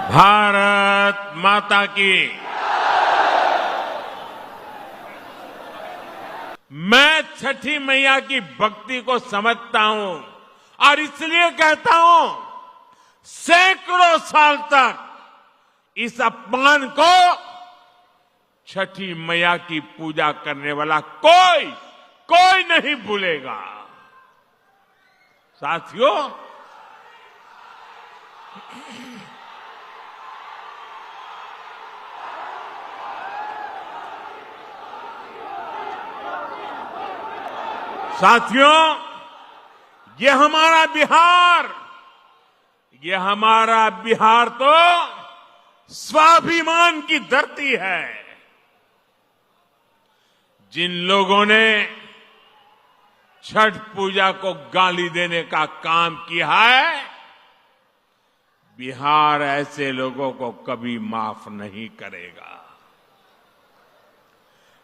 भारत माता की। मैं छठी मैया की भक्ति को समझता हूं और इसलिए कहता हूं, सैकड़ों साल तक इस अपमान को छठी मैया की पूजा करने वाला कोई नहीं भूलेगा। साथियों, ये हमारा बिहार तो स्वाभिमान की धरती है। जिन लोगों ने छठ पूजा को गाली देने का काम किया है, बिहार ऐसे लोगों को कभी माफ नहीं करेगा।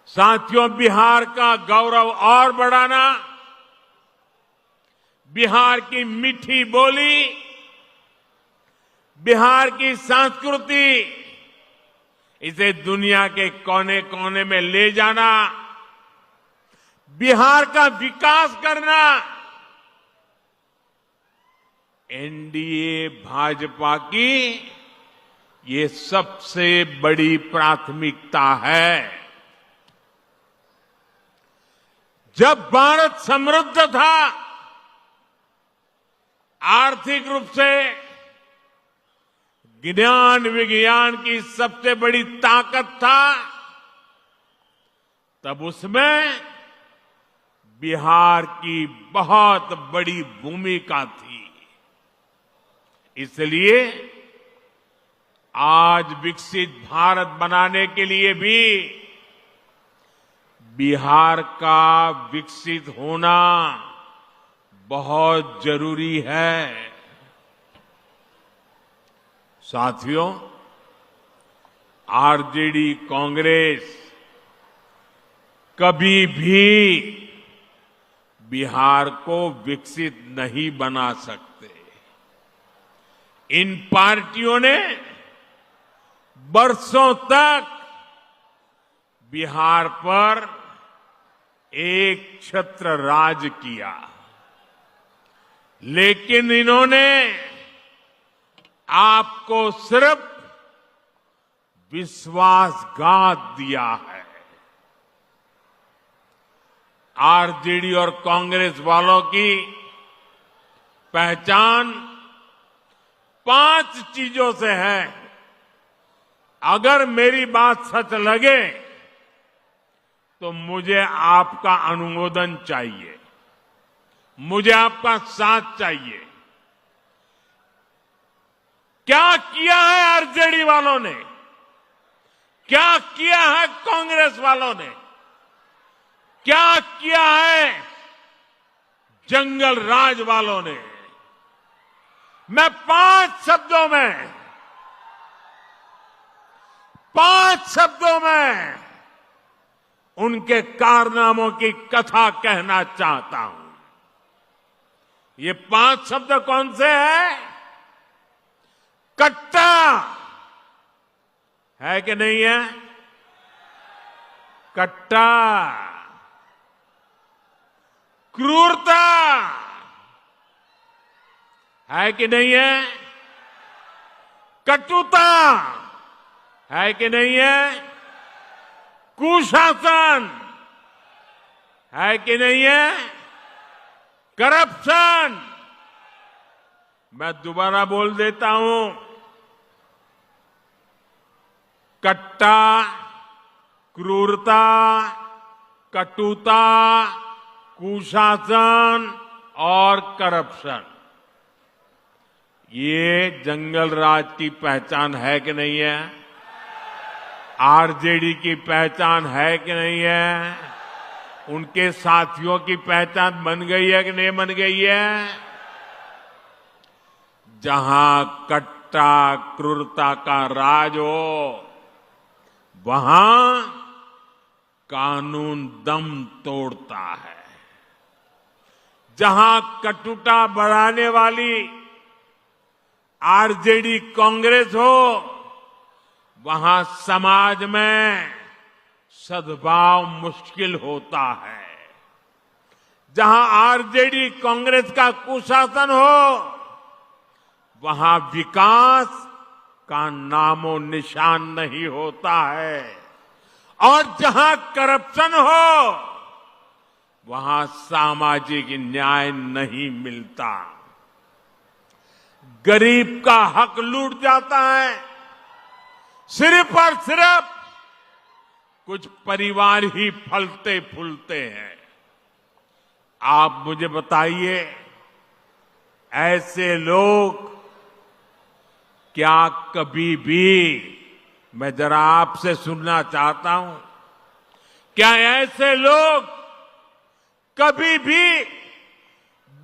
साथियों, बिहार का गौरव और बढ़ाना, बिहार की मीठी बोली, बिहार की संस्कृति, इसे दुनिया के कोने कोने में ले जाना, बिहार का विकास करना, एनडीए भाजपा की ये सबसे बड़ी प्राथमिकता है। जब भारत समृद्ध था, आर्थिक रूप से, ज्ञान विज्ञान की सबसे बड़ी ताकत था, तब उसमें बिहार की बहुत बड़ी भूमिका थी। इसलिए आज विकसित भारत बनाने के लिए भी बिहार का विकसित होना बहुत जरूरी है। साथियों, आरजेडी कांग्रेस कभी भी बिहार को विकसित नहीं बना सकते। इन पार्टियों ने बरसों तक बिहार पर एक छत्र राज किया, लेकिन इन्होंने आपको सिर्फ विश्वासघात दिया है। आरजेडी और कांग्रेस वालों की पहचान 5 चीजों से है। अगर मेरी बात सच लगे तो मुझे आपका अनुमोदन चाहिए, मुझे आपका साथ चाहिए। क्या किया है आरजेडी वालों ने, क्या किया है कांग्रेस वालों ने, क्या किया है जंगल राज वालों ने? मैं 5 शब्दों में उनके कारनामों की कथा कहना चाहता हूं। ये 5 शब्द कौन से हैं? कट्टा है कि नहीं है? कट्टा, क्रूरता है कि नहीं है? कटुता है कि नहीं है? कुशासन है कि नहीं है? करप्शन, मैं दोबारा बोल देता हूं, कट्टा, क्रूरता, कटुता, कुशासन और करप्शन, ये जंगल राज की पहचान है कि नहीं है? आरजेडी की पहचान है कि नहीं है? उनके साथियों की पहचान बन गई है कि नहीं बन गई है? जहां कट्टा क्रूरता का राज हो, वहां कानून दम तोड़ता है। जहां कटुता बढ़ाने वाली आरजेडी कांग्रेस हो, वहां समाज में सद्भाव मुश्किल होता है। जहां आरजेडी कांग्रेस का कुशासन हो, वहां विकास का नामो निशान नहीं होता है। और जहां करप्शन हो, वहां सामाजिक न्याय नहीं मिलता। गरीब का हक लूट जाता है। सिर्फ और सिर्फ कुछ परिवार ही फलते फूलते हैं। आप मुझे बताइए, ऐसे लोग क्या कभी भी, मैं जरा आपसे सुनना चाहता हूं, क्या ऐसे लोग कभी भी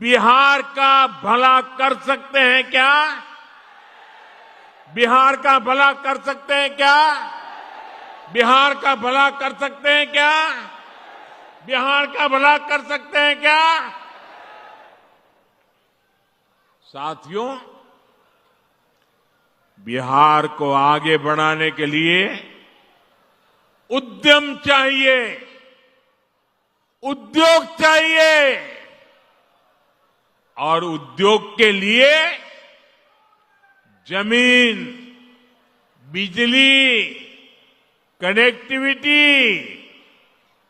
बिहार का भला कर सकते हैं क्या? बिहार का भला कर सकते हैं क्या? बिहार का भला कर सकते हैं क्या? बिहार का भला कर सकते हैं क्या? साथियों, बिहार को आगे बढ़ाने के लिए उद्यम चाहिए, उद्योग चाहिए, और उद्योग के लिए जमीन, बिजली, कनेक्टिविटी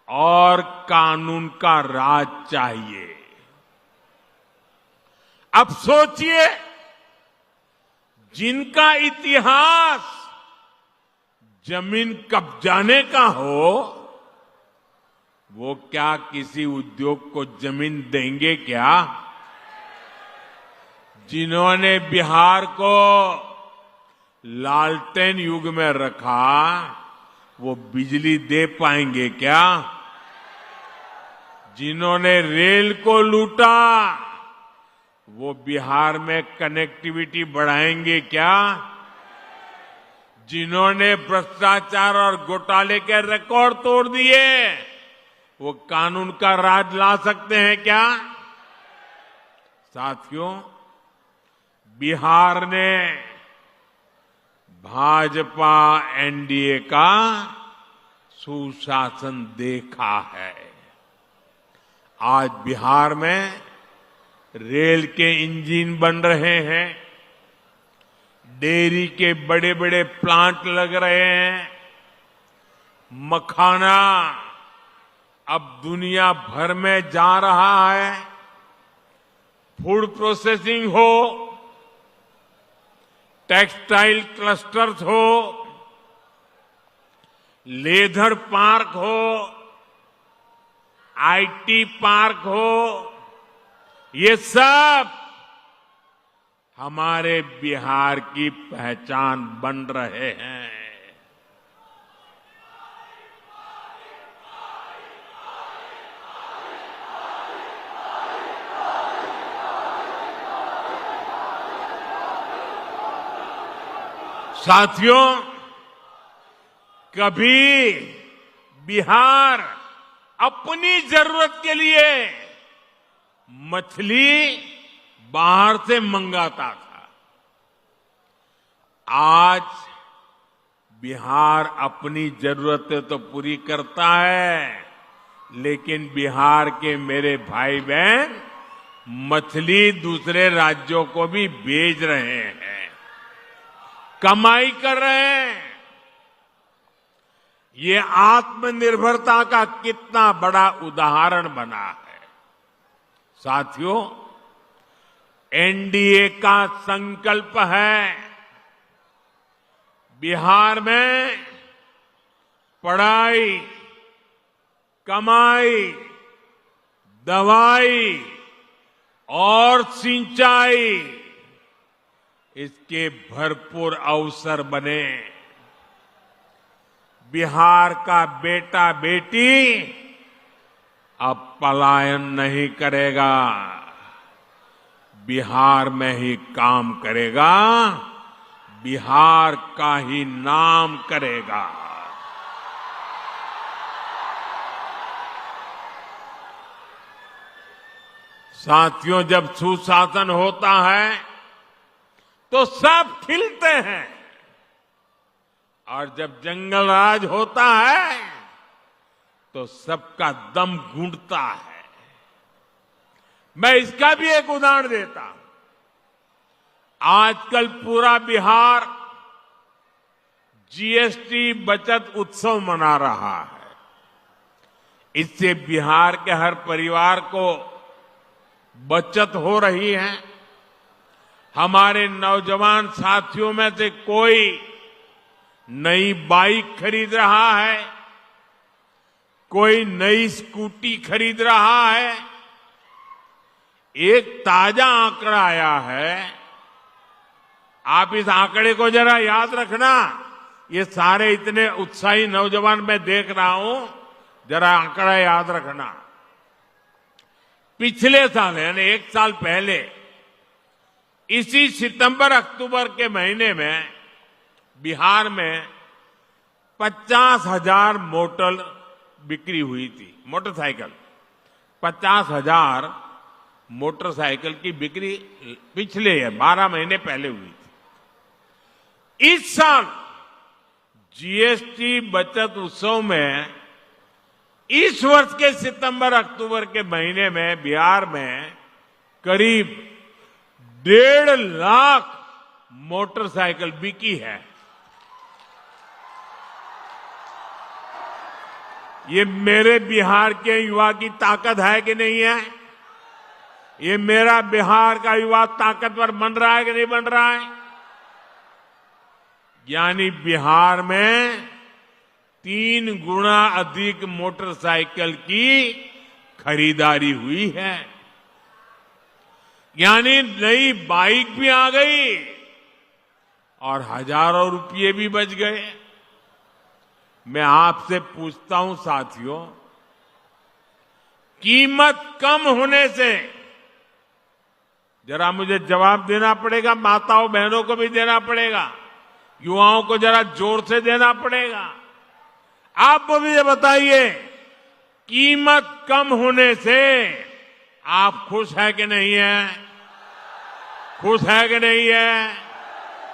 और कानून का राज चाहिए। अब सोचिए, जिनका इतिहास जमीन कब्जाने का हो, वो क्या किसी उद्योग को जमीन देंगे क्या? जिन्होंने बिहार को लालटेन युग में रखा, वो बिजली दे पाएंगे क्या? जिन्होंने रेल को लूटा, वो बिहार में कनेक्टिविटी बढ़ाएंगे क्या? जिन्होंने भ्रष्टाचार और घोटाले के रिकॉर्ड तोड़ दिए, वो कानून का राज ला सकते हैं क्या? साथियों, बिहार ने भाजपा एनडीए का सुशासन देखा है। आज बिहार में रेल के इंजन बन रहे हैं, डेयरी के बड़े बड़े प्लांट लग रहे हैं, मखाना अब दुनिया भर में जा रहा है, फूड प्रोसेसिंग हो, टेक्सटाइल क्लस्टर्स हो, लेदर पार्क हो, आईटी पार्क हो, ये सब हमारे बिहार की पहचान बन रहे हैं। साथियों, कभी बिहार अपनी जरूरत के लिए मछली बाहर से मंगाता था। आज बिहार अपनी जरूरतें तो पूरी करता है, लेकिन बिहार के मेरे भाई बहन मछली दूसरे राज्यों को भी भेज रहे हैं, कमाई कर रहे हैं। ये आत्मनिर्भरता का कितना बड़ा उदाहरण बना है। साथियों, एनडीए का संकल्प है बिहार में पढ़ाई, कमाई, दवाई और सिंचाई, इसके भरपूर अवसर बने। बिहार का बेटा बेटी अब पलायन नहीं करेगा, बिहार में ही काम करेगा, बिहार का ही नाम करेगा। साथियों, जब सुशासन होता है तो सब खिलते हैं, और जब जंगल राज होता है तो सबका दम घुटता है। मैं इसका भी एक उदाहरण देता हूं। आजकल पूरा बिहार जीएसटी बचत उत्सव मना रहा है। इससे बिहार के हर परिवार को बचत हो रही है। हमारे नौजवान साथियों में से कोई नई बाइक खरीद रहा है, कोई नई स्कूटी खरीद रहा है। एक ताजा आंकड़ा आया है, आप इस आंकड़े को जरा याद रखना। ये सारे इतने उत्साही नौजवान मैं देख रहा हूं, जरा आंकड़ा याद रखना। पिछले साल यानी एक साल पहले इसी सितंबर अक्टूबर के महीने में बिहार में 50,000 मोटर बिक्री हुई थी। मोटरसाइकिल 50,000 मोटरसाइकिल की बिक्री पिछले 12 महीने पहले हुई थी। इस साल जीएसटी बचत उत्सव में इस वर्ष के सितंबर अक्टूबर के महीने में बिहार में करीब 1.5 लाख मोटरसाइकिल बिकी है। ये मेरे बिहार के युवा की ताकत है कि नहीं है? ये मेरा बिहार का युवा ताकतवर बन रहा है कि नहीं बन रहा है? यानी बिहार में 3 गुना अधिक मोटरसाइकिल की खरीदारी हुई है। यानी नई बाइक भी आ गई और हजारों रुपये भी बच गए। मैं आपसे पूछता हूं साथियों, कीमत कम होने से, जरा मुझे जवाब देना पड़ेगा, माताओं बहनों को भी देना पड़ेगा, युवाओं को जरा जोर से देना पड़ेगा। आप मुझे बताइए, कीमत कम होने से आप खुश है कि नहीं है? खुश है कि नहीं है?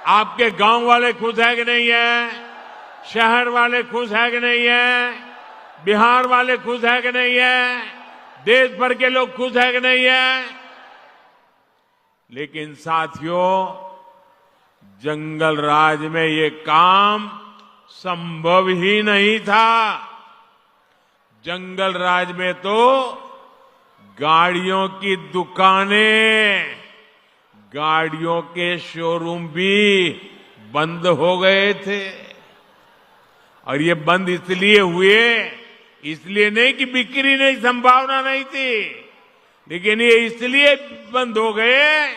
आपके गांव वाले खुश है कि नहीं है? शहर वाले खुश है कि नहीं है? बिहार वाले खुश है कि नहीं है? देश भर के लोग खुश है कि नहीं है? लेकिन साथियों, जंगल राज में ये काम संभव ही नहीं था। जंगल राज में तो गाड़ियों की दुकानें, गाड़ियों के शोरूम भी बंद हो गए थे। और ये बंद इसलिए हुए, इसलिए नहीं कि बिक्री नहीं, संभावना नहीं थी, लेकिन ये इसलिए बंद हो गए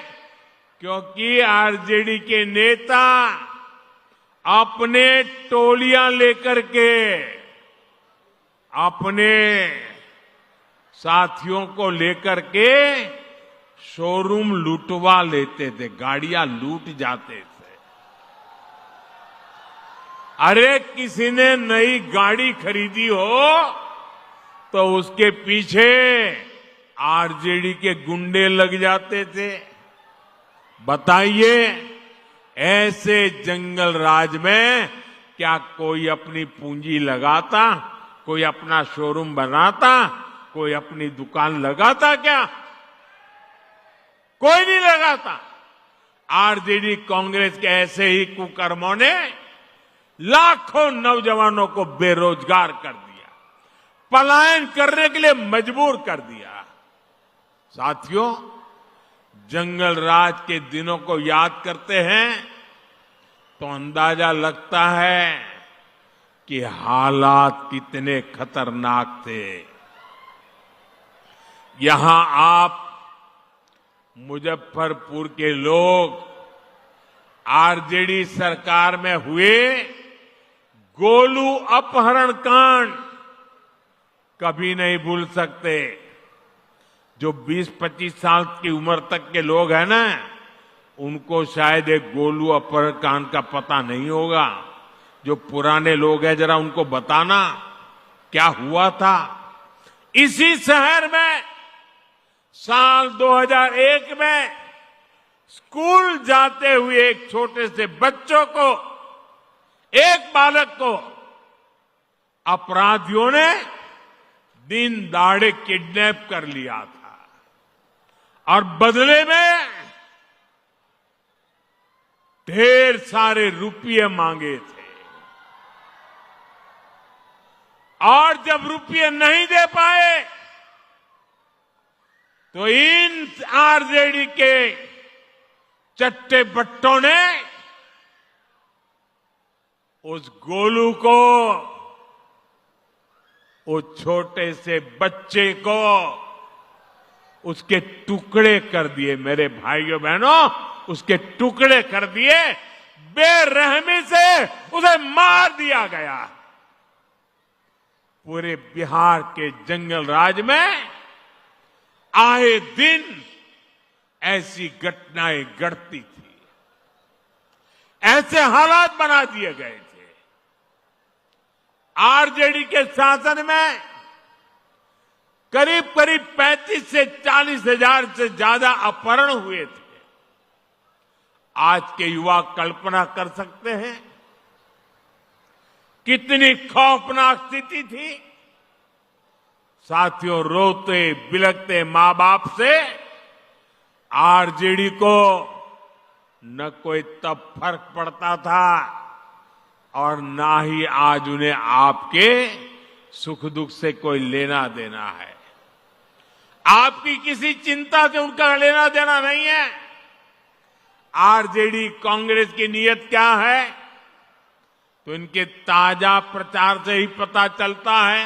क्योंकि आरजेडी के नेता अपने टोलियां लेकर के अपने साथियों को लेकर के शोरूम लूटवा लेते थे, गाड़ियां लूट जाते थे। अरे किसी ने नई गाड़ी खरीदी हो तो उसके पीछे आरजेडी के गुंडे लग जाते थे। बताइए, ऐसे जंगल राज में क्या कोई अपनी पूंजी लगाता, कोई अपना शोरूम बनाता, कोई अपनी दुकान लगाता? क्या कोई नहीं लगाता। आरजेडी कांग्रेस के ऐसे ही कुकर्मों ने लाखों नौजवानों को बेरोजगार कर दिया, पलायन करने के लिए मजबूर कर दिया। साथियों, जंगल राज के दिनों को याद करते हैं तो अंदाजा लगता है कि हालात कितने खतरनाक थे। यहां आप मुजफ्फरपुर के लोग आरजेडी सरकार में हुए गोलू अपहरण कांड कभी नहीं भूल सकते। जो 20-25 साल की उम्र तक के लोग हैं ना, उनको शायद एक गोलू अपहरण कांड का पता नहीं होगा। जो पुराने लोग हैं, जरा उनको बताना क्या हुआ था। इसी शहर में साल 2001 में स्कूल जाते हुए एक छोटे से बच्चों को, एक बालक को अपराधियों ने दिन दहाड़े किडनैप कर लिया था और बदले में ढेर सारे रुपये मांगे थे। और जब रुपये नहीं दे पाए तो इन आरजेडी के चट्टे बट्टों ने उस गोलू को, उस छोटे से बच्चे को उसके टुकड़े कर दिए। मेरे भाइयों बहनों, उसके टुकड़े कर दिए, बेरहमी से उसे मार दिया गया। पूरे बिहार के जंगल राज में आए दिन ऐसी घटनाएं घटती थी, ऐसे हालात बना दिए गए थे। आरजेडी के शासन में करीब करीब 35 से 40 हजार से ज्यादा अपहरण हुए थे। आज के युवा कल्पना कर सकते हैं कितनी खौफनाक स्थिति थी। साथियों, रोते बिलखते मां बाप से आरजेडी को न कोई तब फर्क पड़ता था और ना ही आज उन्हें आपके सुख दुख से कोई लेना देना है। आपकी किसी चिंता से उनका लेना देना नहीं है। आरजेडी कांग्रेस की नीयत क्या है तो इनके ताजा प्रचार से ही पता चलता है।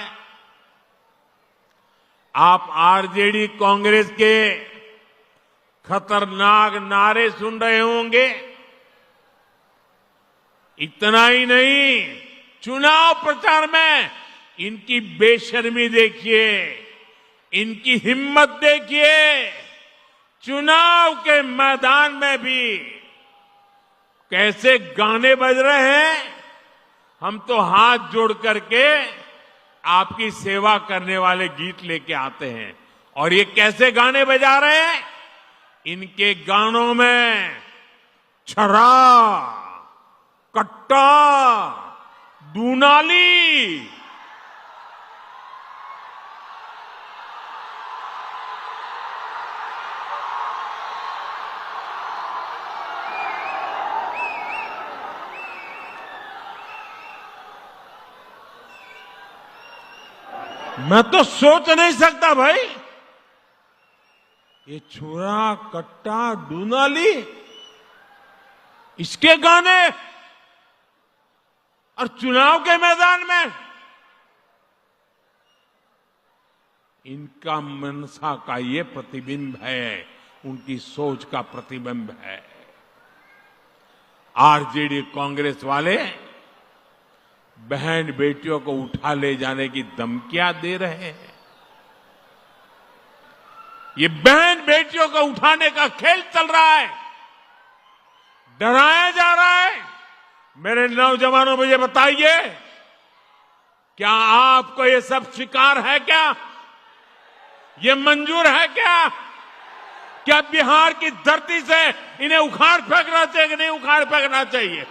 आप आरजेडी कांग्रेस के खतरनाक नारे सुन रहे होंगे। इतना ही नहीं, चुनाव प्रचार में इनकी बेशर्मी देखिए, इनकी हिम्मत देखिए। चुनाव के मैदान में भी कैसे गाने बज रहे हैं। हम तो हाथ जोड़ करके आपकी सेवा करने वाले गीत लेके आते हैं और ये कैसे गाने बजा रहे हैं। इनके गानों में छरा, कट्टा, दूनाली, मैं तो सोच नहीं सकता भाई, ये छुरा, कट्टा, दूनाली, इसके गाने और चुनाव के मैदान में। इनका मनसा का ये प्रतिबिंब है, उनकी सोच का प्रतिबिंब है। आरजेडी कांग्रेस वाले बहन बेटियों को उठा ले जाने की धमकियां दे रहे हैं। ये बहन बेटियों को उठाने का खेल चल रहा है, डराया जा रहा है। मेरे नौजवानों, मुझे बताइए, क्या आपको ये सब स्वीकार है? क्या ये मंजूर है? क्या बिहार की धरती से इन्हें उखाड़ फेंकना चाहिए कि नहीं उखाड़ फेंकना चाहिए?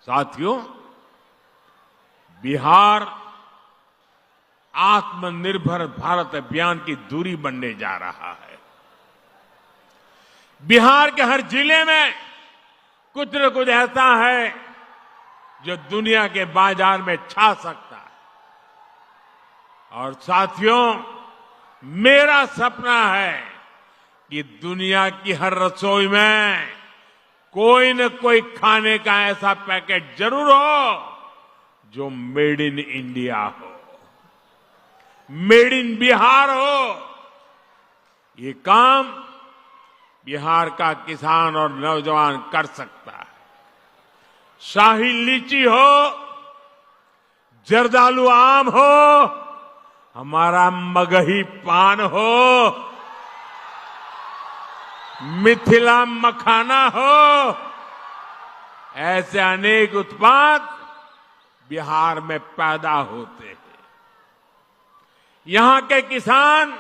साथियों, बिहार आत्मनिर्भर भारत अभियान की धुरी बनने जा रहा है। बिहार के हर जिले में कुछ न कुछ ऐसा है जो दुनिया के बाजार में छा सकता है। और साथियों, मेरा सपना है कि दुनिया की हर रसोई में कोई न कोई खाने का ऐसा पैकेट जरूर हो जो मेड इन इंडिया हो, मेड इन बिहार हो। ये काम बिहार का किसान और नौजवान कर सकता है। शाही लीची हो, जर्दालू आम हो, हमारा मगही पान हो, मिथिला मखाना हो, ऐसे अनेक उत्पाद बिहार में पैदा होते हैं। यहां के किसान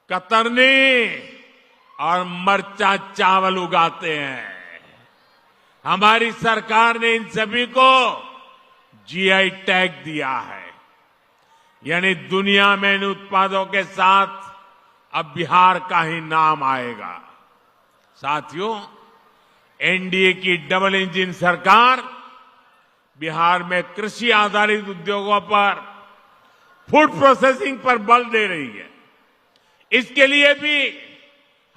कतरनी और मरचा चावल उगाते हैं। हमारी सरकार ने इन सभी को जीआई टैग दिया है, यानी दुनिया में इन उत्पादों के साथ अब बिहार का ही नाम आएगा। साथियों, एनडीए की डबल इंजन सरकार बिहार में कृषि आधारित उद्योगों पर, फूड प्रोसेसिंग पर बल दे रही है। इसके लिए भी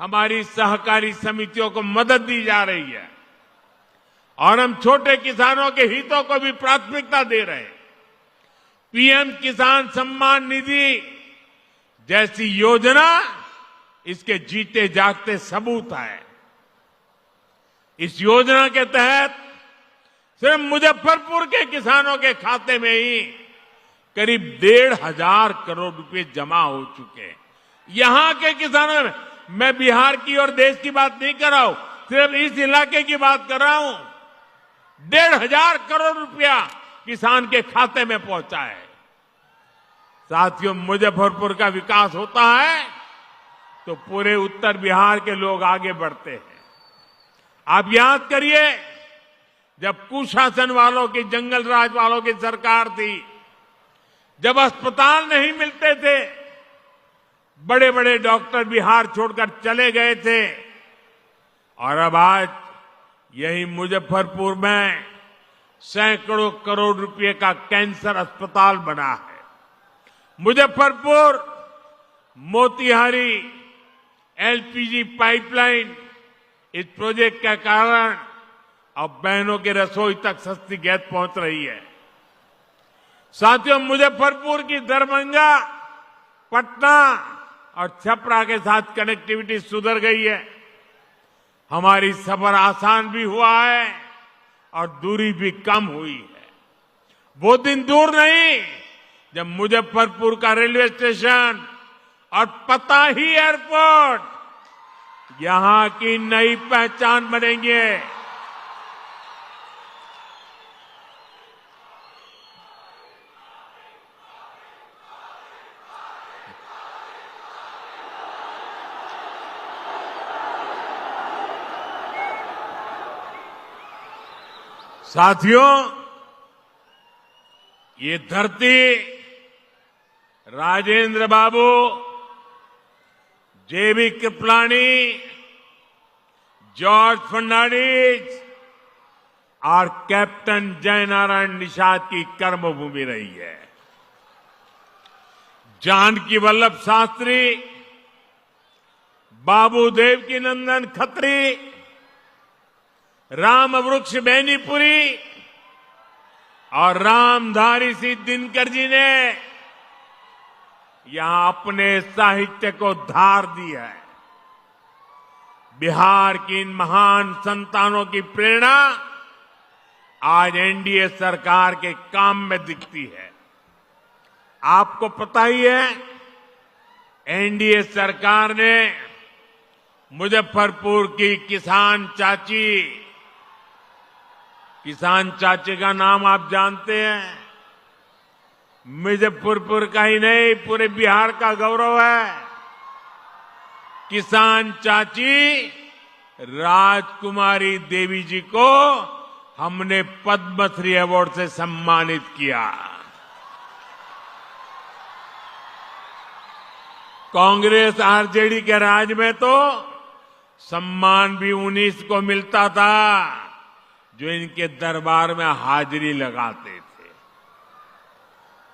हमारी सहकारी समितियों को मदद दी जा रही है और हम छोटे किसानों के हितों को भी प्राथमिकता दे रहे हैं। पीएम किसान सम्मान निधि जैसी योजना इसके जीते जागते सबूत है। इस योजना के तहत सिर्फ मुजफ्फरपुर के किसानों के खाते में ही करीब 1,500 करोड़ रुपए जमा हो चुके हैं। यहां के किसानों में, मैं बिहार की और देश की बात नहीं कर रहा हूं, सिर्फ इस इलाके की बात कर रहा हूं। 1,500 करोड़ रुपया किसान के खाते में पहुंचा है। साथियों, मुजफ्फरपुर का विकास होता है तो पूरे उत्तर बिहार के लोग आगे बढ़ते हैं। आप याद करिए, जब कुशासन वालों की, जंगल राज वालों की सरकार थी, जब अस्पताल नहीं मिलते थे, बड़े बड़े डॉक्टर बिहार छोड़कर चले गए थे, और अब आज यही मुजफ्फरपुर में सैकड़ों करोड़ रुपए का कैंसर अस्पताल बना है। मुजफ्फरपुर मोतिहारी एलपीजी पाइपलाइन, इस प्रोजेक्ट के कारण अब बहनों की रसोई तक सस्ती गैस पहुंच रही है। साथियों, मुजफ्फरपुर की दरभंगा, पटना और छपरा के साथ कनेक्टिविटी सुधर गई है। हमारी सफर आसान भी हुआ है और दूरी भी कम हुई है। वो दिन दूर नहीं जब मुजफ्फरपुर का रेलवे स्टेशन और पताही एयरपोर्ट यहां की नई पहचान बनेंगे। साथियों, ये धरती राजेंद्र बाबू, जेबी कृपलानी, जॉर्ज फर्नांडिस और कैप्टन जयनारायण निषाद की कर्मभूमि रही है। जानकी वल्लभ शास्त्री, बाबू देवकी नंदन खत्री, राम वृक्ष बेनीपुरी और रामधारी सिंह दिनकर जी ने यहां अपने साहित्य को धार दी है। बिहार की इन महान संतानों की प्रेरणा आज एनडीए सरकार के काम में दिखती है। आपको पता ही है, एनडीए सरकार ने मुजफ्फरपुर की किसान चाची का नाम आप जानते हैं। मुजफ्फरपुर का ही नहीं, पूरे बिहार का गौरव है। किसान चाची राजकुमारी देवी जी को हमने पद्मश्री अवार्ड से सम्मानित किया। कांग्रेस आरजेडी के राज में तो सम्मान भी उन्हीं को मिलता था जो इनके दरबार में हाजिरी लगाते थे।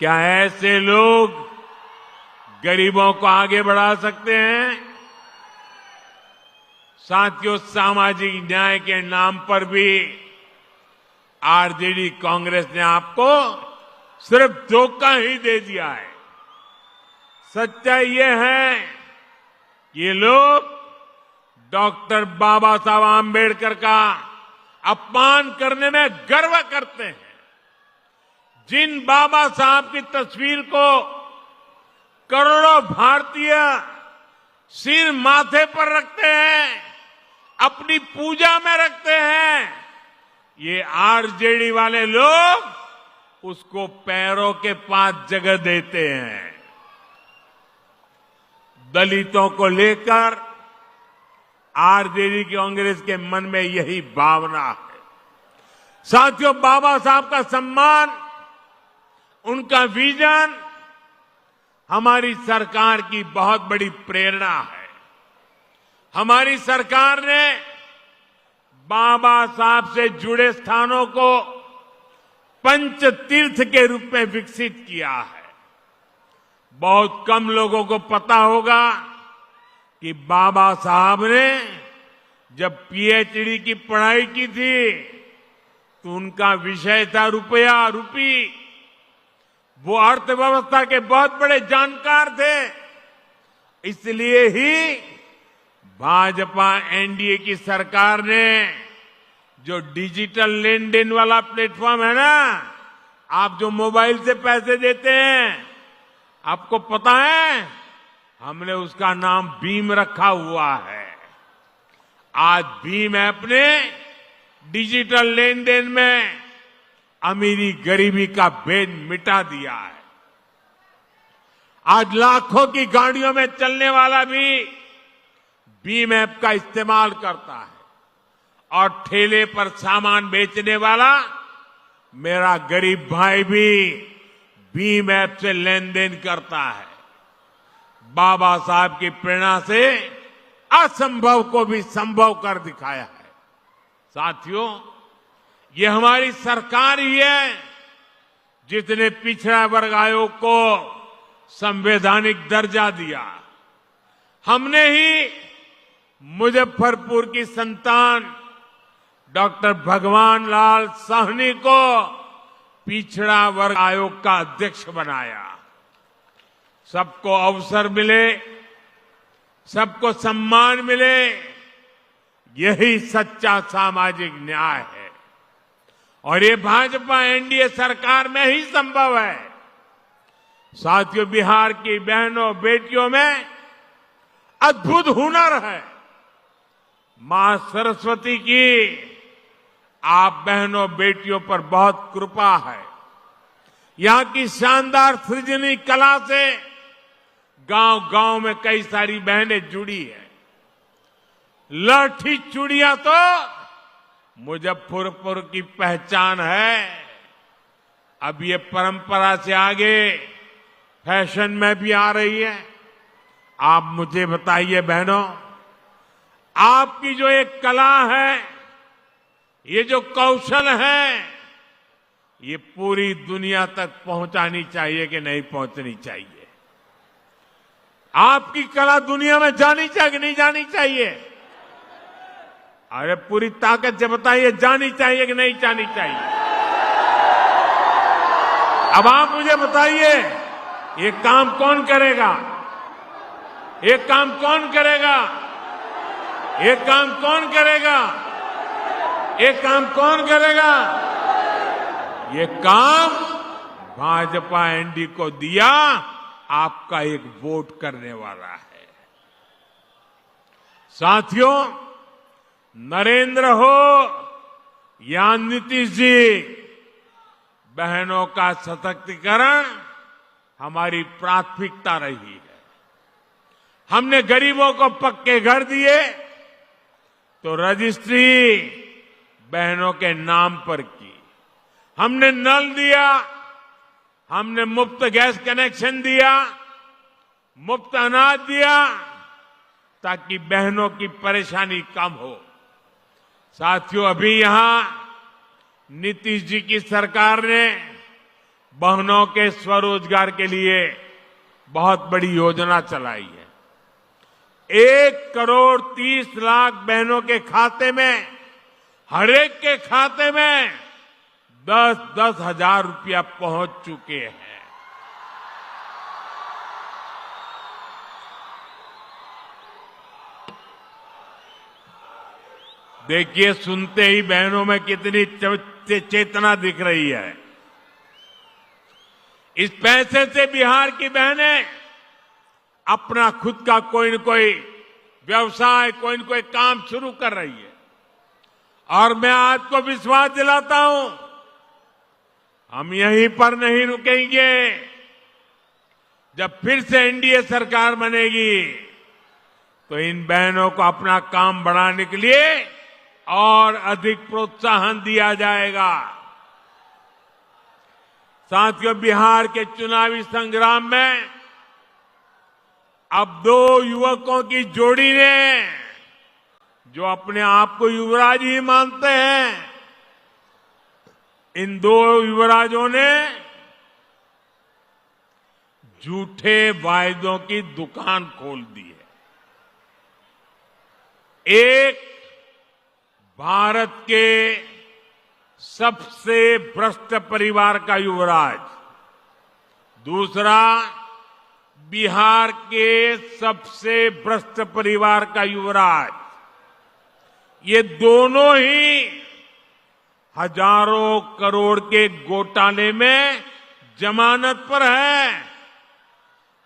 क्या ऐसे लोग गरीबों को आगे बढ़ा सकते हैं? साथियों, सामाजिक न्याय के नाम पर भी आरजेडी कांग्रेस ने आपको सिर्फ धोखा ही दे दिया है। सच्चाई ये है, ये लोग डॉक्टर बाबा साहब आम्बेडकर का अपमान करने में गर्व करते हैं। जिन बाबा साहब की तस्वीर को करोड़ों भारतीय सिर माथे पर रखते हैं, अपनी पूजा में रखते हैं, ये आरजेडी वाले लोग उसको पैरों के पास जगह देते हैं। दलितों को लेकर आरजेडी कांग्रेस के मन में यही भावना है। साथियों, बाबा साहब का सम्मान, उनका विजन हमारी सरकार की बहुत बड़ी प्रेरणा है। हमारी सरकार ने बाबा साहब से जुड़े स्थानों को पंच तीर्थ के रूप में विकसित किया है। बहुत कम लोगों को पता होगा कि बाबा साहब ने जब पीएचडी की पढ़ाई की थी तो उनका विषय था रुपया रूपी। वो अर्थव्यवस्था के बहुत बड़े जानकार थे। इसलिए ही भाजपा एनडीए की सरकार ने जो डिजिटल लेन देन वाला प्लेटफॉर्म है ना, आप जो मोबाइल से पैसे देते हैं, आपको पता है हमने उसका नाम भीम रखा हुआ है। आज भीम ऐप ने डिजिटल लेन देन में अमीरी गरीबी का भेद मिटा दिया है। आज लाखों की गाड़ियों में चलने वाला भी भीम ऐप का इस्तेमाल करता है और ठेले पर सामान बेचने वाला मेरा गरीब भाई भी भीम ऐप से लेन देन करता है। बाबा साहब की प्रेरणा से असंभव को भी संभव कर दिखाया है। साथियों, ये हमारी सरकार ही है जिसने पिछड़ा वर्ग आयोग को संवैधानिक दर्जा दिया। हमने ही मुजफ्फरपुर की संतान डॉक्टर भगवान लाल साहनी को पिछड़ा वर्ग आयोग का अध्यक्ष बनाया। सबको अवसर मिले, सबको सम्मान मिले, यही सच्चा सामाजिक न्याय है और ये भाजपा एनडीए सरकार में ही संभव है। साथियों, बिहार की बहनों बेटियों में अद्भुत हुनर है। मां सरस्वती की आप बहनों बेटियों पर बहुत कृपा है। यहां की शानदार सृजनी कला से गांव-गांव में कई सारी बहनें जुड़ी हैं। लाठी चूड़ियां तो मुजफ्फरपुर की पहचान है। अब ये परंपरा से आगे फैशन में भी आ रही है। आप मुझे बताइए बहनों, आपकी जो एक कला है, ये जो कौशल है, ये पूरी दुनिया तक पहुंचानी चाहिए कि नहीं पहुंचनी चाहिए? आपकी कला दुनिया में जानी चाहिए कि नहीं जानी चाहिए? अरे पूरी ताकत से बताइए, जानी चाहिए कि नहीं जानी चाहिए? अब आप मुझे बताइए, ये काम कौन करेगा? ये काम कौन करेगा? ये काम कौन करेगा? ये काम कौन करेगा? ये काम भाजपा एनडीए को दिया आपका एक वोट करने वाला है। साथियों, नरेंद्र हो या नीतीश जी, बहनों का सशक्तिकरण हमारी प्राथमिकता रही है। हमने गरीबों को पक्के घर दिए तो रजिस्ट्री बहनों के नाम पर की। हमने नल दिया, हमने मुफ्त गैस कनेक्शन दिया, मुफ्त अनाज दिया ताकि बहनों की परेशानी कम हो। साथियों, अभी यहां नीतीश जी की सरकार ने बहनों के स्वरोजगार के लिए बहुत बड़ी योजना चलाई है। 1,30,00,000 बहनों के खाते में, हर एक के खाते में 10-10 हजार रुपया पहुंच चुके हैं। देखिए, सुनते ही बहनों में कितनी चेतना दिख रही है। इस पैसे से बिहार की बहनें अपना खुद का कोई न कोई व्यवसाय, कोई न कोई काम शुरू कर रही है। और मैं आपको विश्वास दिलाता हूं, हम यहीं पर नहीं रुकेंगे। जब फिर से एनडीए सरकार बनेगी तो इन बहनों को अपना काम बढ़ाने के लिए और अधिक प्रोत्साहन दिया जाएगा। साथियों, बिहार के चुनावी संग्राम में अब दो युवकों की जोड़ी ने, जो अपने आप को युवराज ही मानते हैं, इन दो युवराजों ने झूठे वायदों की दुकान खोल दी है। एक भारत के सबसे भ्रष्ट परिवार का युवराज, दूसरा बिहार के सबसे भ्रष्ट परिवार का युवराज। ये दोनों ही हजारों करोड़ के घोटाले में जमानत पर है,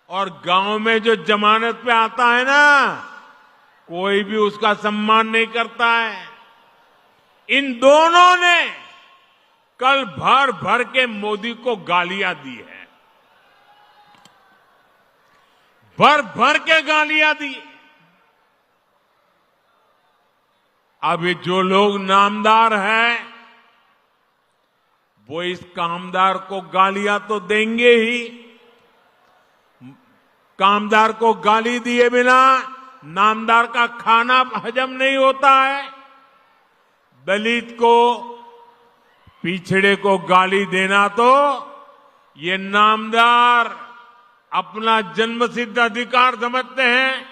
और गांव में जो जमानत पे आता है ना, कोई भी उसका सम्मान नहीं करता है। इन दोनों ने कल भर भर के मोदी को गालियां दी है, भर भर के गालियां दी। अब ये जो लोग नामदार हैं, वो इस कामदार को गालियां तो देंगे ही। कामदार को गाली दिए बिना नामदार का खाना हजम नहीं होता है। दलित को, पिछड़े को गाली देना तो ये नामदार अपना जन्मसिद्ध अधिकार समझते हैं,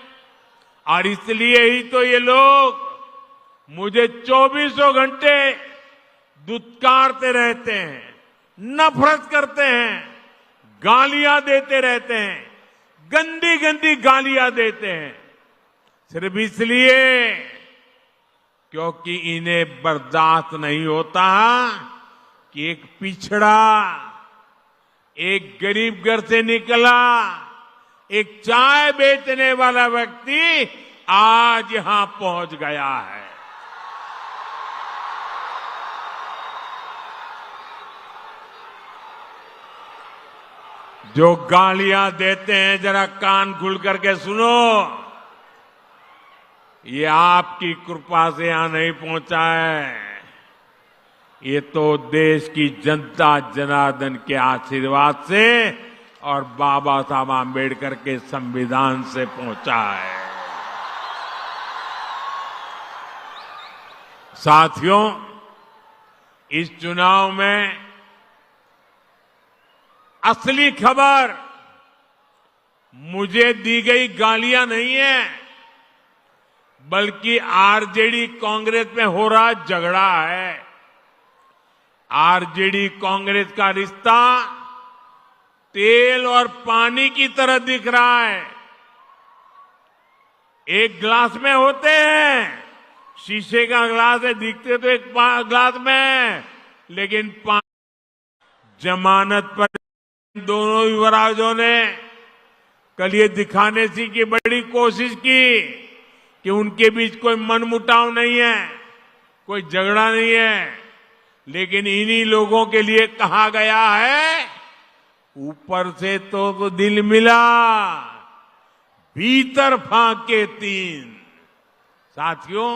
और इसलिए ही तो ये लोग मुझे 24 घंटे दुत्कारते रहते हैं, नफरत करते हैं, गालियां देते रहते हैं, गंदी गंदी गालियां देते हैं, सिर्फ इसलिए क्योंकि इन्हें बर्दाश्त नहीं होता कि एक पिछड़ा, एक गरीब घर से निकला, एक चाय बेचने वाला व्यक्ति आज यहां पहुंच गया है। जो गालियां देते हैं, जरा कान खुल करके सुनो। ये आपकी कृपा से यहां नहीं पहुंचा है, ये तो देश की जनता जनार्दन के आशीर्वाद से और बाबा साहब आम्बेडकर के संविधान से पहुंचा है। साथियों, इस चुनाव में असली खबर मुझे दी गई गालियां नहीं है, बल्कि आरजेडी कांग्रेस में हो रहा झगड़ा है। आरजेडी कांग्रेस का रिश्ता तेल और पानी की तरह दिख रहा है। एक ग्लास में होते हैं, शीशे का ग्लास है, दिखते तो एक ग्लास में, लेकिन जमानत पर दोनों युवराजों ने कल ये दिखाने की बड़ी कोशिश की कि उनके बीच कोई मनमुटाव नहीं है, कोई झगड़ा नहीं है, लेकिन इन्हीं लोगों के लिए कहा गया है, ऊपर से तो दिल मिला, भीतर फाके तीन। साथियों,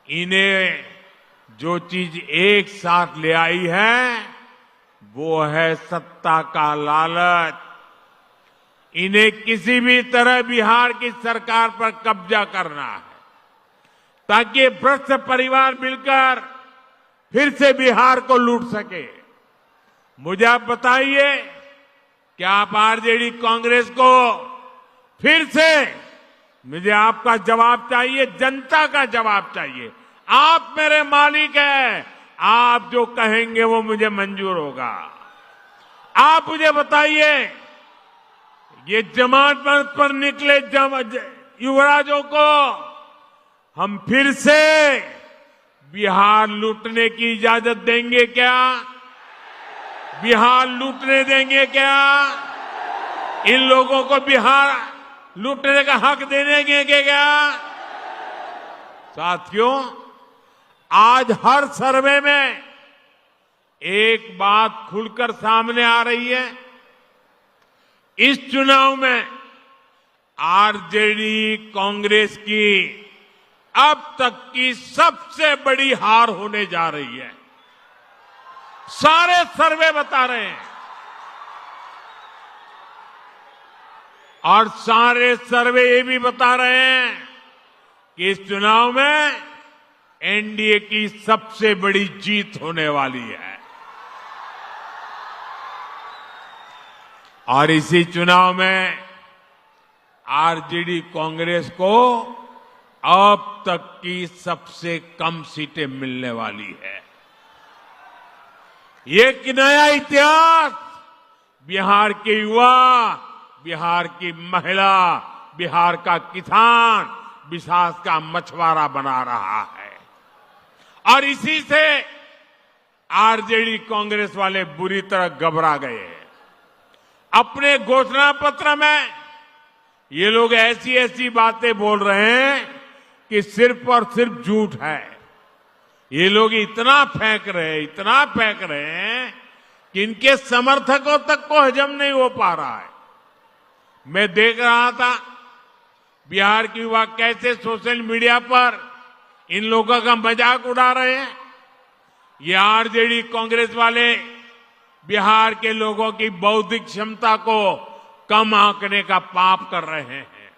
इन्हें जो चीज एक साथ ले आई है वो है सत्ता का लालच। इन्हें किसी भी तरह बिहार की सरकार पर कब्जा करना है, ताकि भ्रष्ट परिवार मिलकर फिर से बिहार को लूट सके। मुझे आप बताइए, क्या आप आरजेडी कांग्रेस को फिर से, मुझे आपका जवाब चाहिए, जनता का जवाब चाहिए। आप मेरे मालिक हैं, आप जो कहेंगे वो मुझे मंजूर होगा। आप मुझे बताइए, ये जमानत पर निकले युवराजों को हम फिर से बिहार लूटने की इजाजत देंगे क्या? बिहार लूटने देंगे क्या? इन लोगों को बिहार लूटने का हक देंगे क्या? साथियों, आज हर सर्वे में एक बात खुलकर सामने आ रही है, इस चुनाव में आरजेडी कांग्रेस की अब तक की सबसे बड़ी हार होने जा रही है। सारे सर्वे बता रहे हैं और सारे सर्वे ये भी बता रहे हैं कि इस चुनाव में एनडीए की सबसे बड़ी जीत होने वाली है। और इसी चुनाव में आरजेडी कांग्रेस को अब तक की सबसे कम सीटें मिलने वाली है। ये एक नया इतिहास बिहार के युवा, बिहार की महिला, बिहार का किसान, बिहार का मछुआरा बना रहा है। और इसी से आरजेडी कांग्रेस वाले बुरी तरह घबरा गए हैं। अपने घोषणा पत्र में ये लोग ऐसी ऐसी बातें बोल रहे हैं कि सिर्फ और सिर्फ झूठ है। ये लोग इतना फेंक रहे हैं कि इनके समर्थकों तक को हजम नहीं हो पा रहा है। मैं देख रहा था बिहार के युवा कैसे सोशल मीडिया पर इन लोगों का मजाक उड़ा रहे हैं। ये आरजेडी कांग्रेस वाले बिहार के लोगों की बौद्धिक क्षमता को कम आंकने का पाप कर रहे हैं।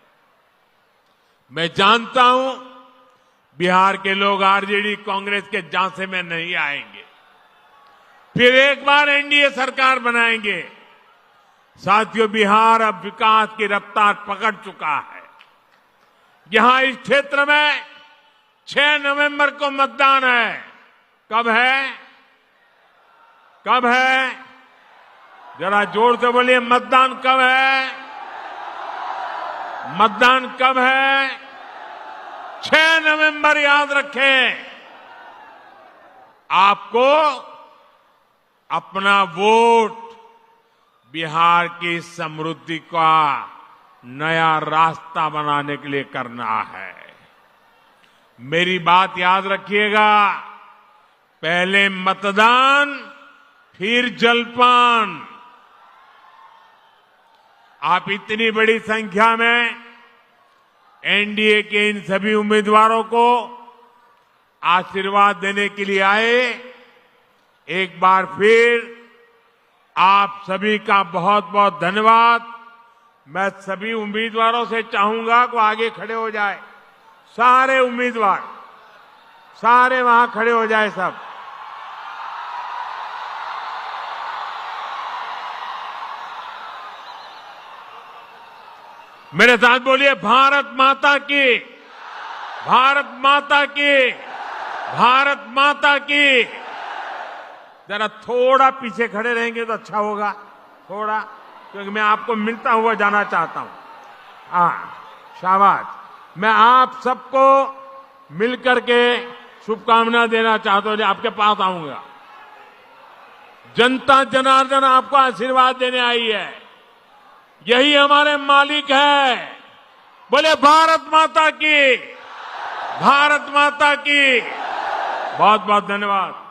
मैं जानता हूं बिहार के लोग आरजेडी कांग्रेस के झांसे में नहीं आएंगे। फिर एक बार एनडीए सरकार बनाएंगे। साथियों, बिहार अब विकास की रफ्तार पकड़ चुका है। यहां इस क्षेत्र में 6 नवंबर को मतदान है। कब है? कब है? जरा जोर से बोलिए, मतदान कब है? मतदान कब है? 6 नवंबर याद रखें। आपको अपना वोट बिहार की समृद्धि का नया रास्ता बनाने के लिए करना है। मेरी बात याद रखिएगा, पहले मतदान फिर जलपान। आप इतनी बड़ी संख्या में एनडीए के इन सभी उम्मीदवारों को आशीर्वाद देने के लिए आए। एक बार फिर आप सभी का बहुत बहुत धन्यवाद। मैं सभी उम्मीदवारों से चाहूंगा कि आगे खड़े हो जाए। सारे उम्मीदवार, सारे वहां खड़े हो जाए सब। मेरे साथ बोलिए, भारत माता की, भारत माता की, भारत माता की। जरा थोड़ा पीछे खड़े रहेंगे तो अच्छा होगा, थोड़ा, क्योंकि मैं आपको मिलता हुआ जाना चाहता हूं। हाँ, शाबाश। मैं आप सबको मिलकर के शुभकामना देना चाहता हूं। आपके पास आऊंगा। जनता जनार्दन आपको आशीर्वाद देने आई है। यही हमारे मालिक है। बोले भारत माता की, भारत माता की। बहुत बहुत धन्यवाद।